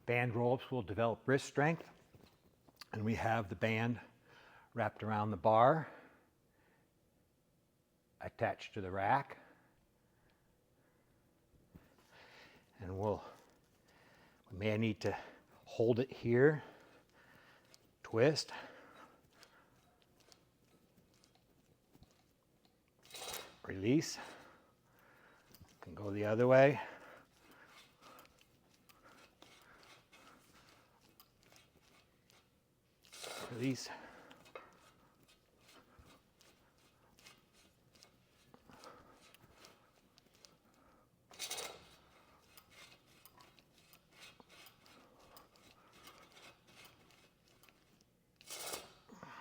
band ropes will develop wrist strength. And we have the band wrapped around the bar, attached to the rack. And we may need to hold it here, twist, release, can go the other way. Release.